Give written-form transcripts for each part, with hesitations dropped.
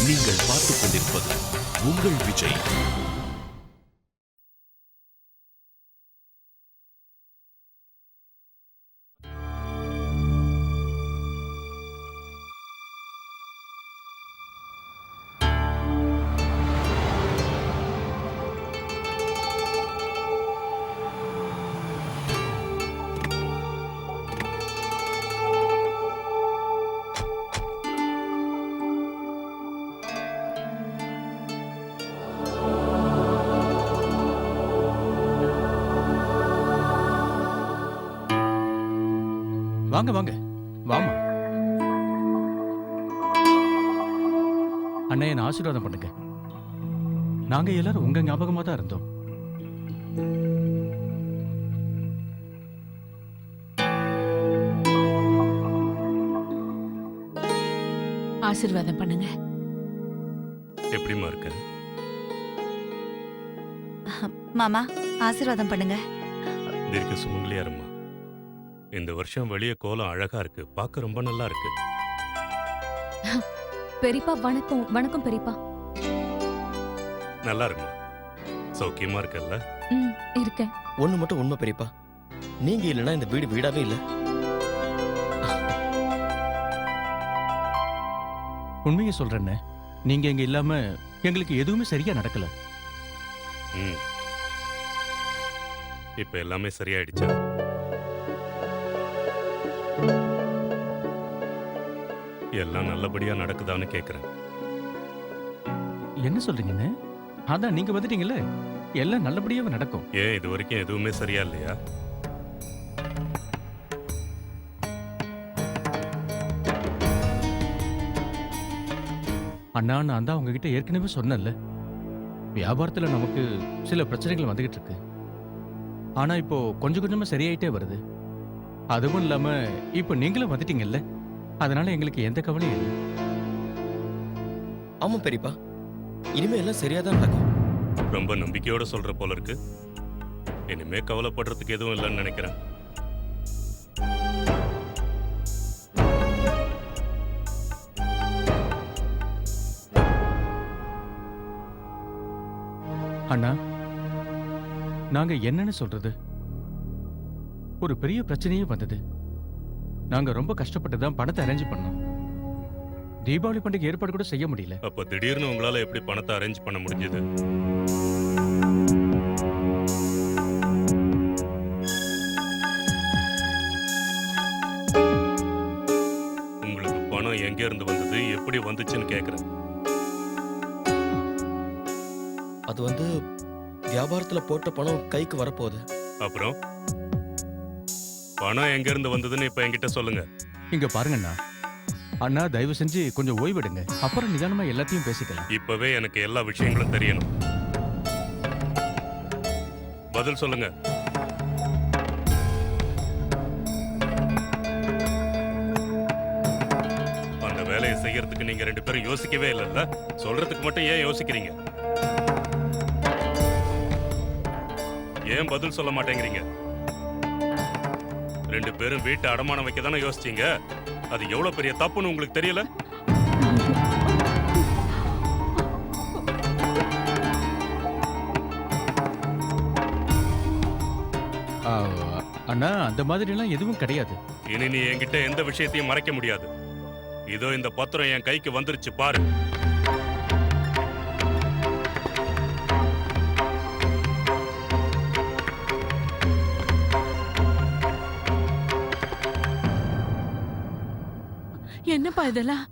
நீங்கள் பார்த்துக் கொண்டிருப்பது உங்கள் விஜய். வாங்க வாங்க வாமா. அண்ணா என்ன ஆசீர்வாதம் பண்ணுங்க. நாங்க எல்லாரும் உங்க ஞாபகமா தான் இருந்தோம். ஆசீர்வாதம் பண்ணுங்க. எப்படிமா இருக்க? மாமா ஆசீர்வாதம் பண்ணுங்க. தீர்க்க சுமங்கலியாரம்மா, இந்த வருஷம் வெளியே கோலம் அழகா இருக்கு, பார்க்க ரொம்ப நல்லா இருக்கு. பெரியப்பா வணக்கம். வணக்கம் பெரியப்பா. நல்லா இருக்குமா? சௌக்கியமா இருக்கல்ல? இருக்கேன். ஒண்ணு மட்டும் உண்மை பெரியப்பா, நீங்க இல்லைன்னா இந்த வீடு வீடாவே இல்ல. உண்மையை சொல்றேன்னு, நீங்க இங்க இல்லாம எங்களுக்கு எதுவுமே சரியா நடக்கல. இப்ப எல்லாமே சரியாயிடுச்சா? எல்லாம் நல்லபடியா நடக்குதான்னு கேக்குறேன். என்ன சொல்றீங்கன்னு? அதான் நீங்க வந்துட்டீங்கல்ல, எல்லாம் நல்லபடியாவே நடக்கும். ஏன் இது வரைக்கும் எதுவுமே சரியா இல்லையா? அண்ணா, நான் தான் உங்ககிட்ட ஏற்கனவே சொன்னேன்ல, வியாபாரத்துல நமக்கு சில பிரச்சனைகள் வந்துகிட்டு இருக்கு. ஆனா இப்போ கொஞ்சம் கொஞ்சமா சரியாயிட்டே வருது. அதுவும் இல்லாம இப்ப நீங்களும் வந்துட்டீங்கல்ல, அதனால எங்களுக்கு எந்த கவலையும் இல்லை. ஆமா பெரியப்பா, இனிமே எல்லாம் சரியாதான் நடக்கும். ரொம்ப நம்பிக்கையோட சொல்ற போல இருக்கு. இனிமே கவலைப்படுறதுக்கு எதுவும் இல்லைன்னு நினைக்கிறேன். அண்ணா, நாங்க என்னன்னு சொல்றது, ஒரு பெரிய பிரச்சனையே வந்தது. நாங்க ரொம்ப கஷ்டப்பட்டு தான் பணத்தை அரேஞ்ச் பண்ணோம். தீபாவளி பண்டிகை ஏற்பாடு கூட செய்ய முடியல. அப்ப திடீர்னு உங்களால எப்படி பணத்தை அரேஞ்ச் பண்ண முடிஞ்சது? உங்களுக்கு பணம் எங்க இருந்து வந்தது, எப்படி வந்துச்சுன்னு கேக்குறேன். அது வந்து வியாபாரத்துல போட்ட பணம் கைக்கு வரப்போகுது. அப்புறம் பணம் எங்க இருந்து வந்ததுன்னு இப்ப என்கிட்ட சொல்லுங்க. இங்க பாருங்கண்ணா, அண்ணா தயவு செஞ்சு கொஞ்சம் ஓய்வெடுங்க, அப்புறம் நிதானமா எல்லாத்தையும் பேசிக்கலாம். இப்பவே எனக்கு எல்லா விஷயங்களும் தெரியணும். பதில் சொல்லுங்க. அந்த வேலையை செய்யறதுக்கு நீங்க ரெண்டு பேரும் யோசிக்கவே இல்லைல்ல? சொல்றதுக்கு மட்டும் ஏன் யோசிக்கிறீங்க? ஏன் பதில் சொல்ல மாட்டேங்கிறீங்க? ரெண்டு பேரும் வீட்டை அடமானம் வைக்க தானே யோசிச்சீங்க. அது எவ்வளவு பெரிய தப்புன்னு உங்களுக்கு தெரியல? அண்ணா, அந்த மாதிரி எல்லாம் எதுவும் கிடையாது. இனி நீ என்கிட்ட எந்த விஷயத்தையும் மறைக்க முடியாது. இதோ இந்த பத்திரம் என் கைக்கு வந்துருச்சு பாரு. என்னப்பா இதெல்லாம்?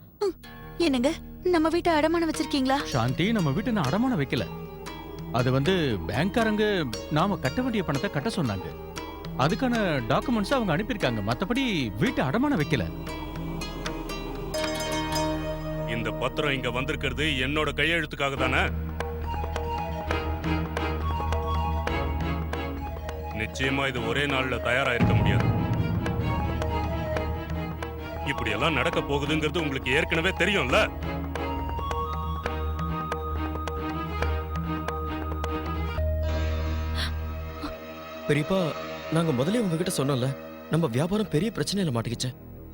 என்னங்க, நம்ம வீட்டை அடமானம் வச்சிருக்கீங்களா? சாந்தி, நம்ம வீட்டை நான் அடமானம் வைக்கல. அது வந்து பேங்க்காரங்க நாம கட்ட வேண்டிய பணத்தை கட்ட சொன்னாங்க. அதுக்கான டாக்குமெண்ட்ஸ் அவங்க அனுப்பியிருக்காங்க. மத்தபடி வீட்டை அடமானம் வைக்கல. இந்த பத்திரம் இங்க வந்திருக்கிறது என்னோட கையெழுத்துக்காக தானே? நிச்சயமா இது ஒரே நாள்ல தயாரா இருக்க முடியாது. இப்படி எல்லாம் நடக்க போகுதுங்கிறது உங்களுக்கு ஏற்கனவே தெரியும்ல? பெரியப்பா, நாங்க முதல்ல உங்ககிட்ட சொன்னோம்ல, நம்ம வியாபாரம் பெரிய பிரச்சனையில மாட்டிக்கிச்சு.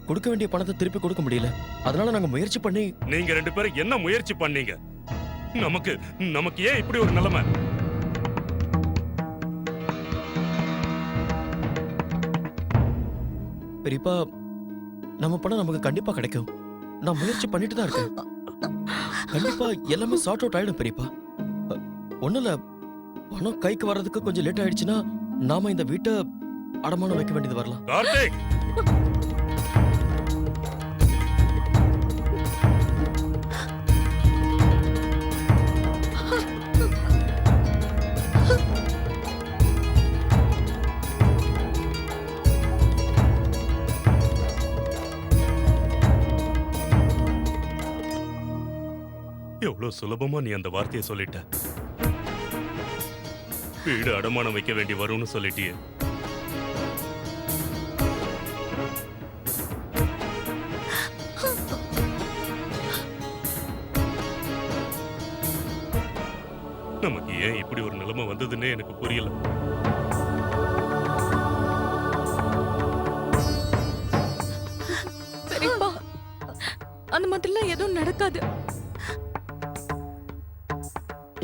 கொடுக்க வேண்டிய பணத்தை திருப்பி கொடுக்க முடியல. அதனால நாங்க முயற்சி பண்ணி நீங்க 2 பேரும் என்ன முயற்சி பண்ணீங்க? நமக்கு நமக்கு ஏன் இப்படி ஒரு நிலைமை? பெரியப்பா, நம்ம பணம் நமக்கு கண்டிப்பா கிடைக்கும். நான் முயற்சி பண்ணிட்டு தான் இருக்கேன். கண்டிப்பா எல்லாமே சார்ட் அவுட் ஆயிடும் பெரியப்பா. ஒண்ணும் இல்ல, பணம் கைக்கு வர்றதுக்கு கொஞ்சம் லேட் ஆயிடுச்சுன்னா நாம இந்த வீட்டை அடமானம் வைக்க வேண்டியது வரலாம். கார்த்திக், எவ்வளவு சுலபமா நீ அந்த வார்த்தையை சொல்லிட்ட. வீடு அடமானம் வைக்க வேண்டி வரும்னு சொல்லிட்டியே. நமக்கு ஏன் இப்படி ஒரு நிலைமை வந்ததுன்னே எனக்கு புரியல. பெரியப்பா, அந்த மாதிரிலாம் எதுவும் நடக்காது.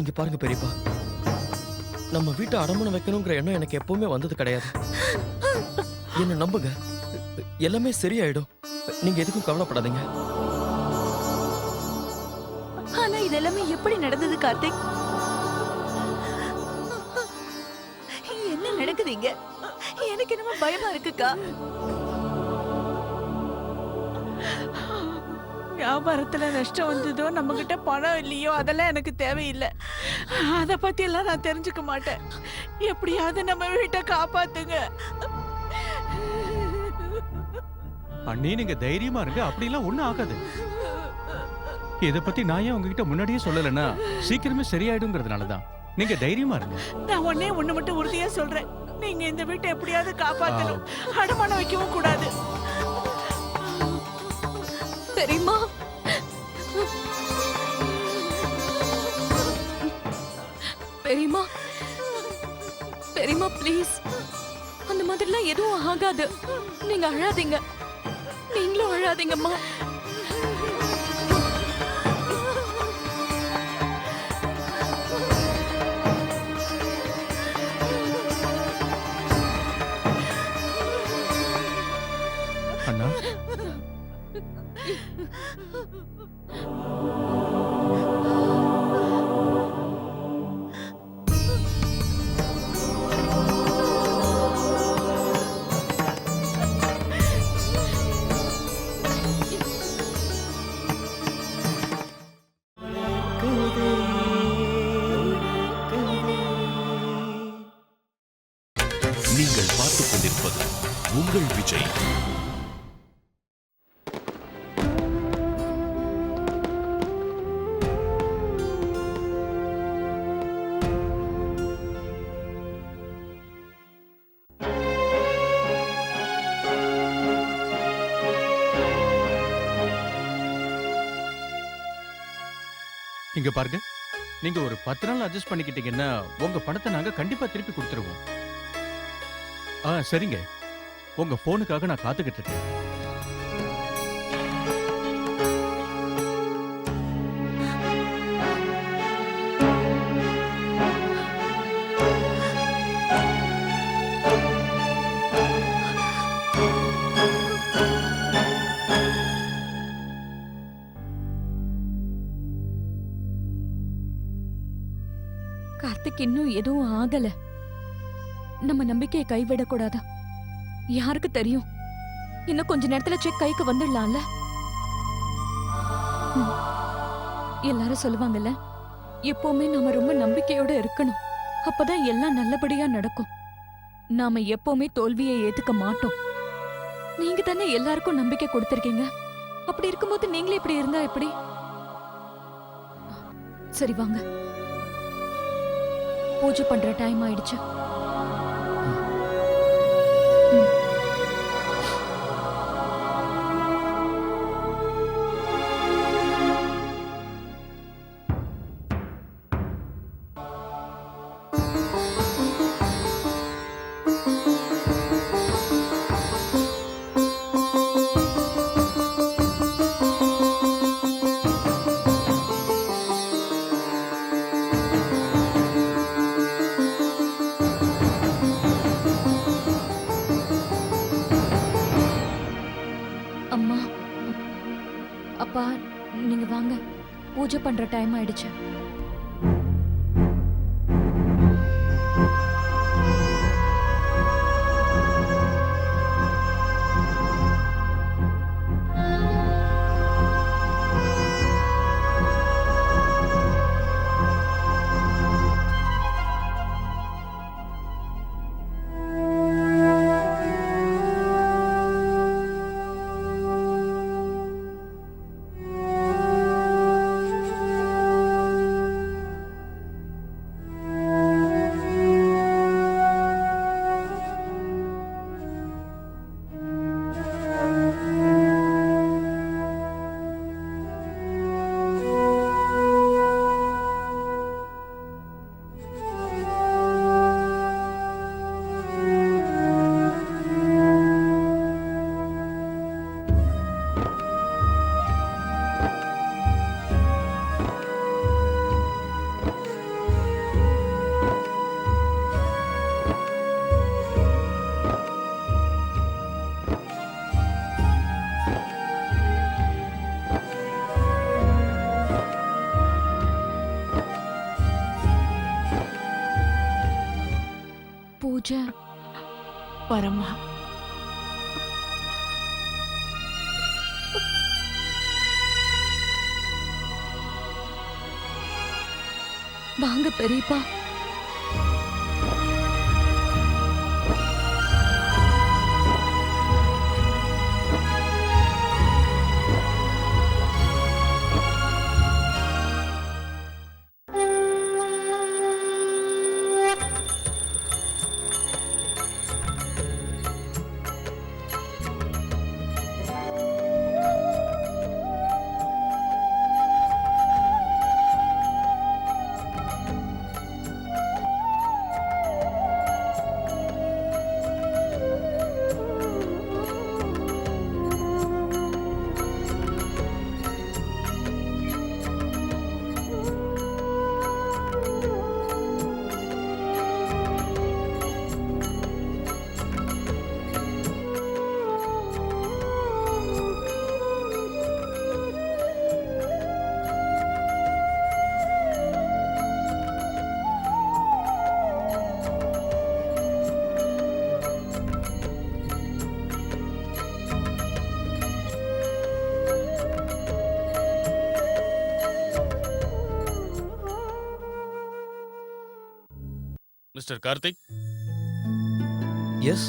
இங்க பாருங்க பெரியப்பா, நம்ம வீட்டை அடமானம் வைக்கணுங்கிற எண்ணம் எனக்கு எப்பவுமே வந்தது கிடையாது. என்ன நம்புங்க, எல்லாமே சரியாயிடும். நீங்க எதுக்கும் கவலைப்படாதீங்க. ஆனா இதெல்லாமே எப்படி நடந்தது கார்த்திக்? என்ன நடக்குதுங்க? எனக்கு என்னமோ பயமா இருக்குக்கா. வியாபாரத்துல நஷ்டம் வந்ததோ, நம்ம கிட்ட பணம் இல்லையோ, அதெல்லாம் எனக்கு தேவையில்லை. அத பத்தி எல்லாம் நான் தெரிஞ்சுக்க மாட்டேன். எப்படியாவது நம்ம வீட்டை காப்பாத்துங்க. அண்ணி நீங்க தைரியமா இருங்க, அப்படிலாம் ஒண்ணும் ஆகாது. இத பத்தி நான் ஏன் உங்ககிட்ட முன்னாடியே சொல்லலைன்னா சீக்கிரமே சரியாயிடுங்கிறதுனாலதான். நீங்க தைரியமா இருங்க. நான் ஒண்ணு மட்டும் உறுதியா சொல்றேன். நீங்க இந்த வீட்டை எப்படியாவது காப்பாத்தணும். அடமானம் வைக்கவும் கூடாது. பெரியம்மா, பெரியம்மா, பெரியம்மா ப்ளீஸ், அந்த மாதிரிலாம் எதுவும் ஆகாது. நீங்க அழாதீங்க, நீங்களும் அழாதீங்கம்மா. அண்ணா, நீங்கள் பார்த்துக் கொண்டிருப்பது உங்கள் விஜய். இங்க பாருங்க, நீங்க ஒரு 10 நாள் அட்ஜஸ்ட் பண்ணிக்கிட்டீங்கன்னா உங்க பணத்தை நாங்க கண்டிப்பா திருப்பி கொடுத்துருவோம். சரிங்க, உங்க போனுக்காக நான் காத்துக்கிட்டு இருக்கேன். கார்த்திக் இன்னும் எதுவும் ஆகல. நம்ம நம்பிக்கையை கைவிடக்கூடாதா? யாருக்கு தெரியும், இன்னும் கொஞ்ச நேரத்துல செக் கைக்கு வந்துடலாம்ல. எல்லாரும் சொல்லுவாங்கல்ல, எப்பவுமே நாம ரொம்ப நம்பிக்கையோட இருக்கணும், அப்பதான் எல்லாம் நல்லபடியா நடக்கும். நாம எப்பவுமே தோல்வியை ஏத்துக்க மாட்டோம். நீங்க தானே எல்லாருக்கும் நம்பிக்கை கொடுத்திருக்கீங்க. அப்படி இருக்கும்போது நீங்களே இப்படி இருந்தா எப்படி? சரி வாங்க, பூஜை பண்ற டைம் ஆயிடுச்சு. பூஜை பண்ற டைம் ஆயிடுச்சு. பூஜை வரமா. வாங்க பெரியப்பா. மிஸ்டர் கார்த்திக், எஸ்,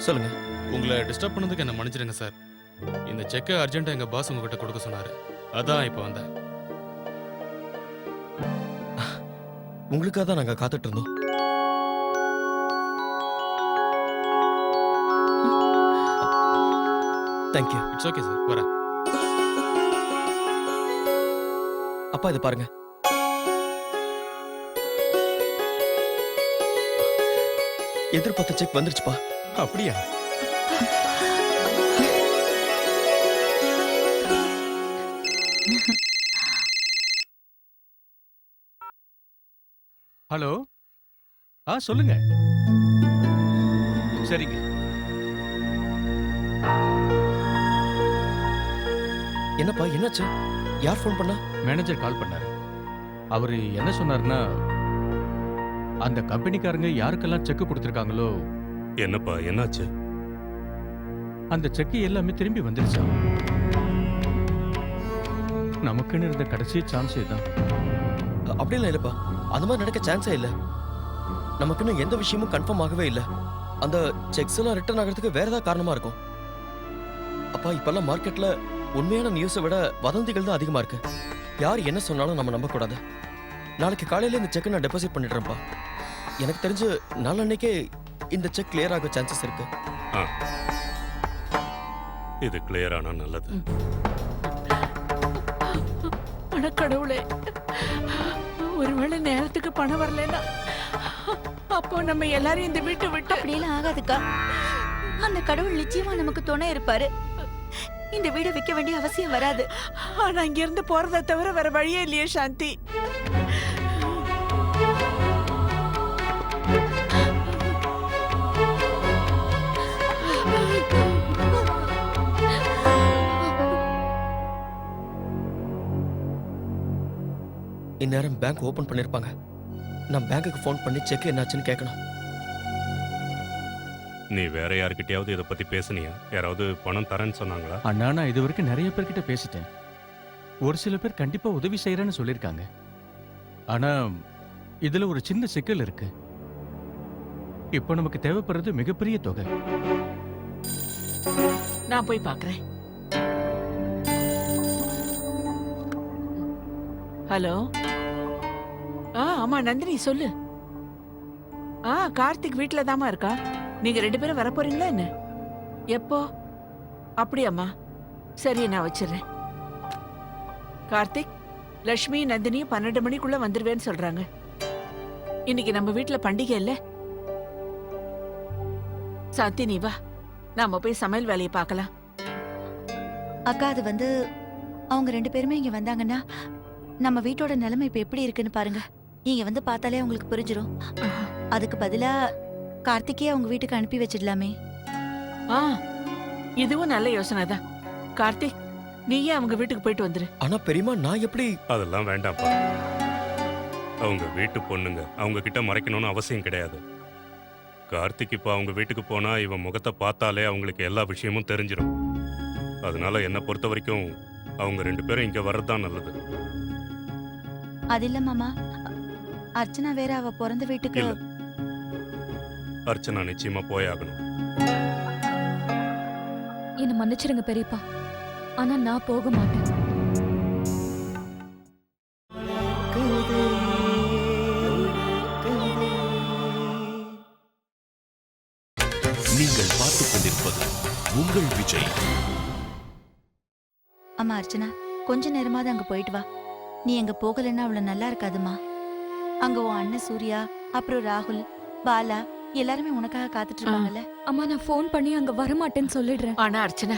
சொல்லுங்க. உங்களை டிஸ்டர்ப் பண்ணதுக்கு என்ன மன்னிச்சிடுங்க சார். இந்த செக்கை அர்ஜென்ட்டா எங்க பாஸ் உங்ககிட்ட கொடுக்க சொன்னாரு. அதான் இப்போ வந்தேன். உங்களுக்காக தான் நாங்க காத்துட்டு இருந்தோம். தேங்க்யூ. இட்ஸ் ஓகே சார், வரேன். அப்பா இதை பாருங்க. எதிர்பார்த்த செக் வந்துருச்சுப்பா. அப்படியா? ஹலோ, சொல்லுங்க. சரிங்க. என்னப்பா என்னாச்சு? யார் ஃபோன் பண்ணா? மேனேஜர் கால் பண்ணாரு. அவரு என்ன சொன்னாருன்னா, அந்த கம்பெனிக்காரங்க யாருக்கெல்லாம் செக் கொடுத்திருக்காங்களோ என்னப்பா என்னாச்சு? அந்த செக் எல்லாமே திரும்பி வந்துருச்சா. நமக்குன்னு இருந்த கடைசி சான்ஸ் இதுதான். அப்படிலாம் இல்லப்பா, அந்த மாதிரி நடக்க சான்ஸே இல்ல. நமக்குன்னு எந்த விஷயமும் கன்ஃபார்ம் ஆகவே இல்ல. அந்த செக்ஸ் எல்லாம் ரிட்டர்ன் ஆகிறதுக்கு வேற ஏதாவது காரணமா இருக்கும். அப்பா இப்பெல்லாம் மார்க்கெட்ல உண்மையான நியூஸை விட வதந்திகள் தான் அதிகமா இருக்கு. யார் என்ன சொன்னாலும் நம்ம நம்ப கூடாது. நாளைக்கு காலையில இந்த செக் நான் டெபாசிட் பண்ணிடுறேன்ப்பா. எனக்கு தெரிஞ்சு நாளன்னைக்கே இந்த செக் கிளியர் ஆக சான்சஸ் இருக்கு. இது கிளியர் ஆனா நல்லது. கடவுளே, ஒருவேளை நேரத்துக்கு பணம் வரலன்னா அப்போ நம்ம எல்லாரும் இந்த வீட்டை விட்டு. அப்படியெல்லாம் ஆகாதுக்கா. அந்த கடவுள் நிச்சயமா நமக்கு துணை இருப்பாரு. இந்த வீடை விற்க வேண்டிய அவசியம் வராது. ஆனா இங்க இருந்து போறதை தவிர வேற வழியே இல்லையே சாந்தி. இந்நேரம் பேங்க் ஓபன் பண்ணிருப்பாங்க. நான் பேங்க்குக்கு ஃபோன் பண்ணி செக் என்னாச்சுன்னு கேட்கணும். நீ வேற யார்கிட்டயாவது இதை பத்தி பேசுனியா? யாராவது பணம் தரேன்னு சொன்னாங்களா? அண்ணா நான் இது வரைக்கும் நிறைய பேர்கிட்ட பேசிட்டேன். ஒரு சில பேர் கண்டிப்பா உதவி செய்யறேன்னு சொல்லியிருக்காங்க. ஆனா இதுல ஒரு சின்ன சிக்கல் இருக்கு. இப்போ நமக்கு தேவைப்படுறது மிகப்பெரிய தொகை. நான் போய் பார்க்கறேன். ஹலோ. ஆமா நந்தினி சொல்லு. கார்த்திக் வீட்ல தாமா இருக்கா. நீங்க 2 பேரும் வர போறீங்களா என்ன? எப்போ? அப்படியாம்மா, சரி நான் வச்சிடுறேன். கார்த்திக், லட்சுமி நந்தினி 12 மணிக்குள்ள வந்துருவேன்னு சொல்றாங்க. இன்னைக்கு நம்ம வீட்ல பண்டிகை இல்ல. சாந்தி நீ வா, நாம போய் சமையல் வேலையை பார்க்கலாம். அக்கா அது வந்து அவங்க 2 பேருமே இங்க வந்தாங்கன்னா நம்ம வீட்டோட நிலைமை இப்ப எப்படி இருக்குன்னு பாருங்க. இங்க வந்து பார்த்தாலே உங்களுக்கு புரிஞ்சிடும். அதுக்கு பதிலா கார்த்திகே அவங்க வீட்டுக்கு அனுப்பி வச்சிடலாமே. இதுவும் நல்ல யோசனை தான். கார்த்திக், நீயே அவங்க வீட்டுக்கு போயிட்டு வந்துரு. ஆனா பெரியமா நான் எப்படி? அதெல்லாம் வேண்டாம்ப்பா. அவங்க வீட்டு பொண்ணுங்க, அவங்க கிட்ட மறைக்கணும்னு அவசியம் கிடையாது. கார்த்திக் இப்ப அவங்க வீட்டுக்கு போனா இவன் முகத்தை பார்த்தாலே அவங்களுக்கு எல்லா விஷயமும் தெரிஞ்சிடும். அதனால என்னை பொறுத்த வரைக்கும் அவங்க 2 பேரும் இங்க வர்றதுதான் நல்லது. அது இல்ல மாமா, அர்ச்சனா வேற அவ பிறந்த வீட்டுக்கு. இல்ல, அர்ச்சனா நிச்சயமா போயாகணும். என்ன மன்னிச்சிருங்க பெரியப்பா, ஆனா நான் போக மாட்டேன். நீங்கள் பார்த்துக் கொண்டிருப்பது உங்கள் விஜய். அம்மா அர்ச்சனா, கொஞ்ச நேரமாவது அங்க போயிட்டு வா. நீ அங்க போகலன்னா அவ்வளவு நல்லா இருக்காதுமா. அங்க உன் அண்ணன் சூர்யா, அப்புறம் ராகுல், பாலா எல்லாருமே உனக்காக காத்துட்டு இருப்பாங்கல்ல. அம்மா நான் ஃபோன் பண்ணி அங்க வரமாட்டேன்னு சொல்லிடுறேன். ஆனா அர்ச்சனா,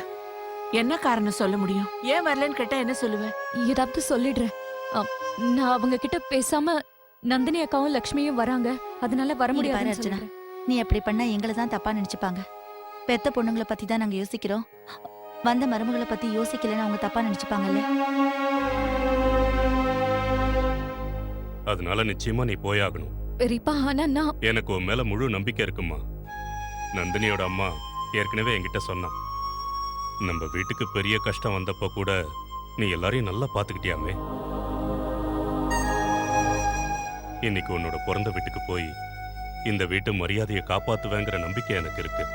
என்ன காரணம் சொல்ல முடியும்? ஏன் வரலன்னு கேட்டா என்ன சொல்லுவ? ஏதாவது சொல்லிடுறேன். நான் அவங்க கிட்ட பேசாம நந்தினி அக்காவும் லக்ஷ்மியும் வராங்க, அதனால வர இங்க பாரு முடியாது அர்ச்சனா, நீ அப்படி பண்ணா எங்களை தான் தப்பா நினைச்சுப்பாங்க. பெத்த பொண்ணுங்களை பத்தி தான் நாங்க யோசிக்கிறோம். வந்த மருமகளை பத்தி யோசிக்கலன்னு அவங்க தப்பா நினைச்சுப்பாங்கல்ல. அதனால நிச்சயமா நீ போயாகணும். பெரியப்பா ஆனா நான் எனக்கு உன் மேல முழு நம்பிக்கை இருக்குமா. நந்தினியோட அம்மா ஏற்கனவே என்கிட்ட சொன்னா, நம்ம வீட்டுக்கு பெரிய கஷ்டம் வந்தப்ப கூட நீ எல்லாரையும் நல்லா பாத்துக்கிட்டியாமே. இன்னைக்கு உன்னோட பிறந்த வீட்டுக்கு போய் இந்த வீட்டு மரியாதையை காப்பாத்துவேங்கிற நம்பிக்கை எனக்கு இருக்கு.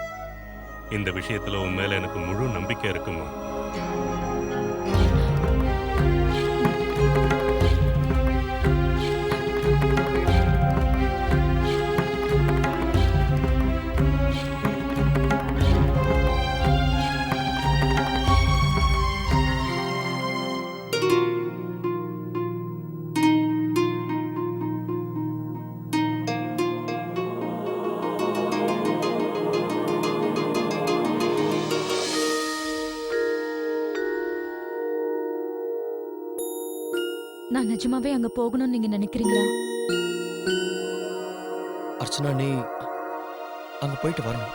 இந்த விஷயத்துல உன் மேல எனக்கு முழு நம்பிக்கை இருக்குமா. நான் நிஜமாவே அங்க போகணும்னு நீங்க நினைக்கிறீங்களா? அர்ச்சனா நீ அங்க போயிட்டு வரணும்.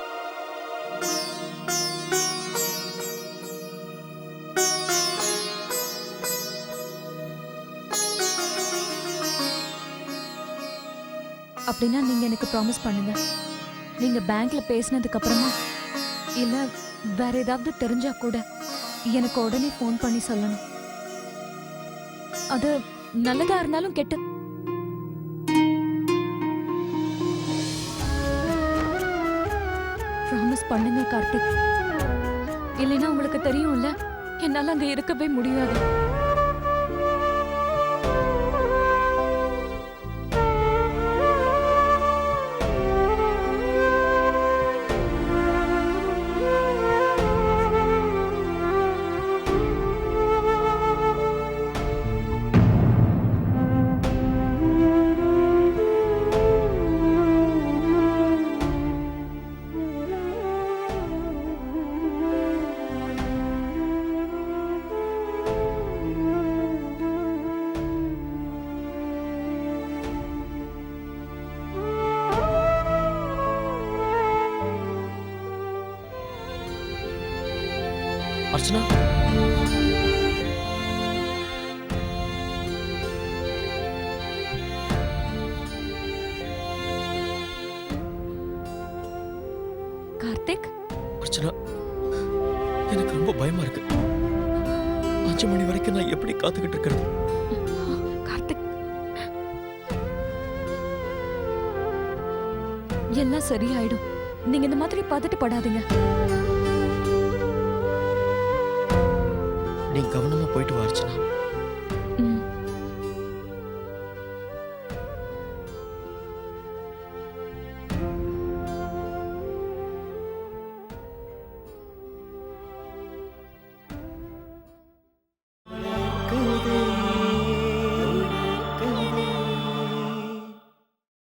அப்படின்னா நீங்க எனக்கு ப்ராமிஸ் பண்ணுங்க. நீங்க பேங்க்ல பேசினதுக்கு அப்புறமா இல்ல வேற ஏதாவது தெரிஞ்சா கூட எனக்கு உடனே ஃபோன் பண்ணி சொல்லணும். அது நல்லதா இருந்தாலும் கெட்ட. ப்ராமிஸ் பண்ணுங்க கார்த்திக். இல்லைன்னா உங்களுக்கு தெரியும்ல, என்னால அங்க இருக்கவே முடியாது. அர்ச்சனா ஆச்சுன்னா எனக்கு ரொம்ப பயமா இருக்கு. 5 மணி வரைக்கும் நான் எப்படி காத்துக்கிட்டு இருக்கிறது? கார்த்திக், எல்லாம் சரியாயிடும். நீங்க இந்த மாதிரி பதட்டப்படாதீங்க. நீ கவனமா போயிட்டு வா அர்ச்சனா.